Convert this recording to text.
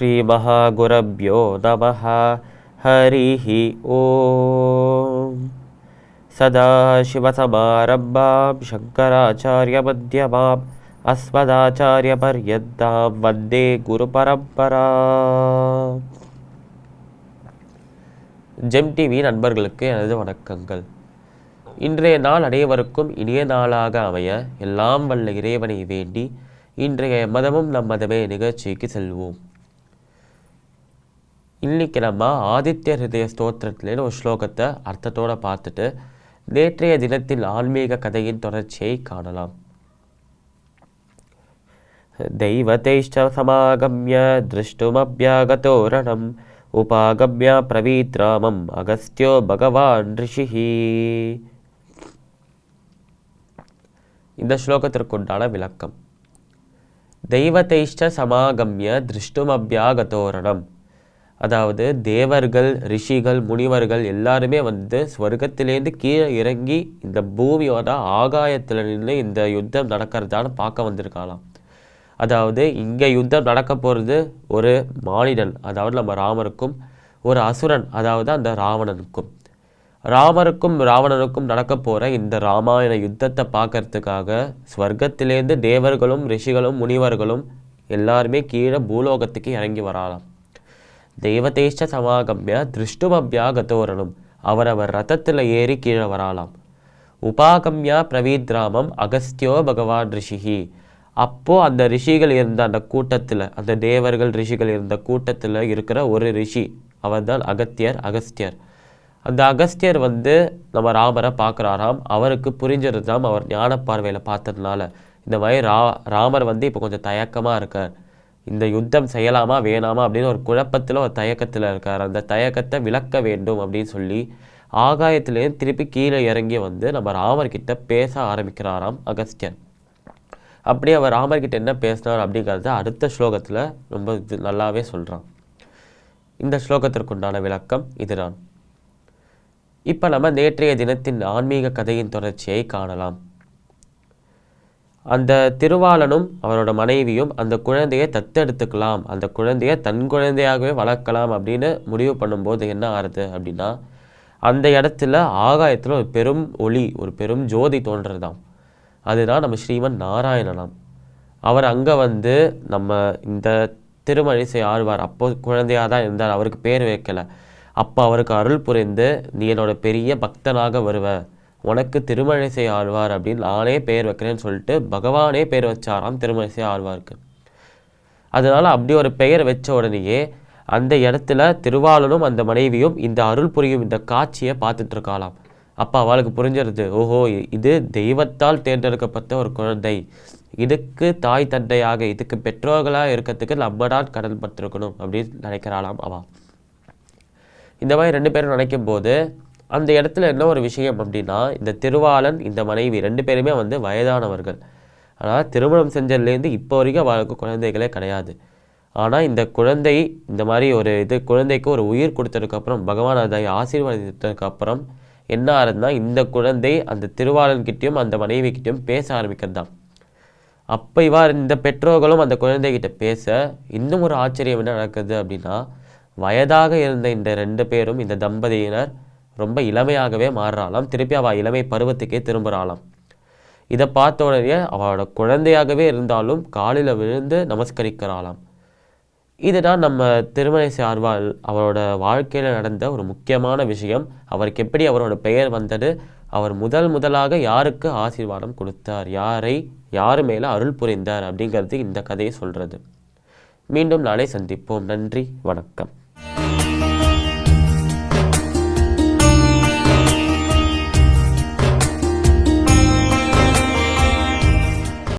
ஸ்ரீ மகாகுரப்யோ நமஹ. ஹரிஹ ஓம். சதாசிவசமாரம்பாம் சங்கராச்சார்யமத்யமாம் அஸ்மதாச்சாரியபர்யந்தாம் வந்தே குரு பரம்பராம். GeM TV நண்பர்களுக்கு எனது வணக்கங்கள். இன்றைய நாள் அனைவருக்கும் இனிய நாளாக அமைய எல்லாம் வல்ல இறைவனை வேண்டி இன்றைய மதமும் நம் மதமே நிகழ்ச்சிக்கு செல்வோம். இன்னைக்கு நம்ம ஆதித்ய ஹிருதய ஸ்தோத்திரத்திலேன்னு ஒரு ஸ்லோகத்தை அர்த்தத்தோடு பார்த்துட்டு நேற்றைய தினத்தின் ஆன்மீக கதையின் தொடர்ச்சியை காணலாம். தெய்வதைஷ்ட சமாகம்ய திருஷ்டுமப்யாகதோரணம் உபாகம்ய பிரவீத்ராமம் அகஸ்தியோ பகவான் ரிஷிஹி. இந்த ஸ்லோகத்திற்குண்டான விளக்கம். தெய்வதைஷ்ட சமாகம்ய திருஷ்டுமப்யாகதோரணம், அதாவது தேவர்கள், ரிஷிகள், முனிவர்கள் எல்லாருமே ஸ்வர்க்கத்திலேருந்து கீழே இறங்கி இந்த பூமியோட ஆகாயத்தில் நின்று இந்த யுத்தம் நடக்கிறதான்னு பார்க்க வந்திருக்கலாம். அதாவது இங்கே யுத்தம் நடக்க போகிறது ஒரு மானிடன், அதாவது நம்ம ராமருக்கும், ஒரு அசுரன், அதாவது அந்த ராவணனுக்கும். ராமருக்கும் ராவணனுக்கும் நடக்க போகிற இந்த ராமாயண யுத்தத்தை பார்க்கறதுக்காக ஸ்வர்க்கத்திலேருந்து தேவர்களும் ரிஷிகளும் முனிவர்களும் எல்லாருமே கீழே பூலோகத்துக்கு இறங்கி வரலாம். தெய்வதேஷ்ட சமாகம்ய திருஷ்டுமப்யாகதோரணம், அவரவர் ரதத்தில் ஏறி கீழே வரலாம். உபாகம்யா பிரவீத்ராமம் அகஸ்தியோ பகவான் ரிஷிஹி. அப்போது அந்த ரிஷிகள் இருந்த அந்த கூட்டத்தில், அந்த தேவர்கள் ரிஷிகள் இருந்த கூட்டத்தில் இருக்கிற ஒரு ரிஷி, அவர் தான் அகஸ்தியர். அந்த அகஸ்தியர் நம்ம ராமரை பார்க்குறாராம். அவருக்கு புரிஞ்சிருந்தாம், அவர் ஞான பார்வையில் பார்த்ததுனால. இந்த மாதிரி ராமர் இப்போ கொஞ்சம் தயக்கமாக இருக்கார். இந்த யுத்தம் செய்யலாமா வேணாமா அப்படின்னு ஒரு குழப்பத்தில், ஒரு தயக்கத்தில் இருக்கார். அந்த தயக்கத்தை விளக்க வேண்டும் அப்படின்னு சொல்லி ஆகாயத்திலேருந்து திருப்பி கீழே இறங்கி நம்ம ராமர்கிட்ட பேச ஆரம்பிக்கிறாராம் அகஸ்தியர். அப்படியே அவர் ராமர்கிட்ட என்ன பேசினார் அப்படிங்கிறத அடுத்த ஸ்லோகத்தில் ரொம்ப நல்லாவே சொல்கிறான். இந்த ஸ்லோகத்திற்குண்டான விளக்கம் இதுதான். இப்போ நம்ம நேற்றைய தினத்தின் ஆன்மீக கதையின் தொடர்ச்சியை காணலாம். அந்த திருவாளனும் அவரோட மனைவியும் அந்த குழந்தையை தத்தெடுத்துக்கலாம், அந்த குழந்தையை தன் குழந்தையாகவே வளர்க்கலாம் அப்படின்னு முடிவு பண்ணும்போது என்ன ஆறுது அப்படின்னா, அந்த இடத்துல ஆகாயத்தில் ஒரு பெரும் ஒளி, ஒரு பெரும் ஜோதி தோன்றுறதாம். அதுதான் நம்ம ஸ்ரீமன் நாராயணனாம். அவர் அங்கே நம்ம இந்த திருமழிசை ஆழ்வார் அப்போது குழந்தையாக தான் இருந்தார், அவருக்கு பேர் வைக்கலை. அப்போ அவருக்கு அருள் புரிந்து, நீ என்னோட பெரிய பக்தனாக வருவ, உனக்கு திருமழிசை ஆழ்வார் அப்படின்னு நானே பேர் வைக்கிறேன்னு சொல்லிட்டு பகவானே பேர் வச்சாராம் திருமழிசை ஆழ்வாருக்கு. அதனால் அப்படி ஒரு பெயர் வச்ச உடனேயே அந்த இடத்துல திருவாளனும் அந்த மனைவியும் இந்த அருள் புரியும் இந்த காட்சியை பார்த்துட்டு இருக்காளாம். அப்போ அவளுக்கு புரிஞ்சிருது, ஓஹோ இது தெய்வத்தால் தேர்ந்தெடுக்கப்பட்ட ஒரு குழந்தை, இதுக்கு தாய் தந்தையாக, இதுக்கு பெற்றோர்களாக இருக்கிறதுக்கு நம்ம தான் கடல் பட்டிருக்கணும் அப்படின்னு நினைக்கிறாளாம் அவள். இந்த மாதிரி ரெண்டு பேரும் நினைக்கும் போது அந்த இடத்துல என்ன ஒரு விஷயம் அப்படின்னா, இந்த திருவாளன் இந்த மனைவி ரெண்டு பேருமே வயதானவர்கள். ஆனால் திருமணம் செஞ்சதுலேருந்து இப்போ வரைக்கும் அவளுக்கு குழந்தைகளே கிடையாது. ஆனால் இந்த குழந்தை இந்த மாதிரி ஒரு குழந்தைக்கு ஒரு உயிர் கொடுத்ததுக்கப்புறம், பகவான் அதை ஆசீர்வதித்ததுக்கப்புறம் என்ன ஆகுதுன்னா, இந்த குழந்தை அந்த திருவாளன்கிட்டையும் அந்த மனைவிக்கிட்டையும் பேச ஆரம்பிக்கிறது தான். அப்போ இந்த பெற்றோர்களும் அந்த குழந்தைகிட்ட பேச, இன்னும் ஒரு ஆச்சரியம் என்ன நடக்குது அப்படின்னா, வயதாக இருந்த இந்த ரெண்டு பேரும், இந்த தம்பதியினர் ரொம்ப இளமையாகவே மாறுறாளாம். திருப்பி அவள் இளமை பருவத்துக்கே திரும்புகிறாளாம். இதை பார்த்த உடனே அவளோட குழந்தையாகவே இருந்தாலும் காலில் விழுந்து நமஸ்கரிக்கிறாளாம். இதுதான் நம்ம திருமழிசை ஆழ்வார் அவரோட வாழ்க்கையில் நடந்த ஒரு முக்கியமான விஷயம். அவருக்கு எப்படி அவரோட பெயர் வந்தது, அவர் முதலாக யாருக்கு ஆசீர்வாதம் கொடுத்தார், யார் மேலே அருள் புரிந்தார் அப்படிங்கிறது இந்த கதையை சொல்கிறது. மீண்டும் நாளை சந்திப்போம். நன்றி, வணக்கம்.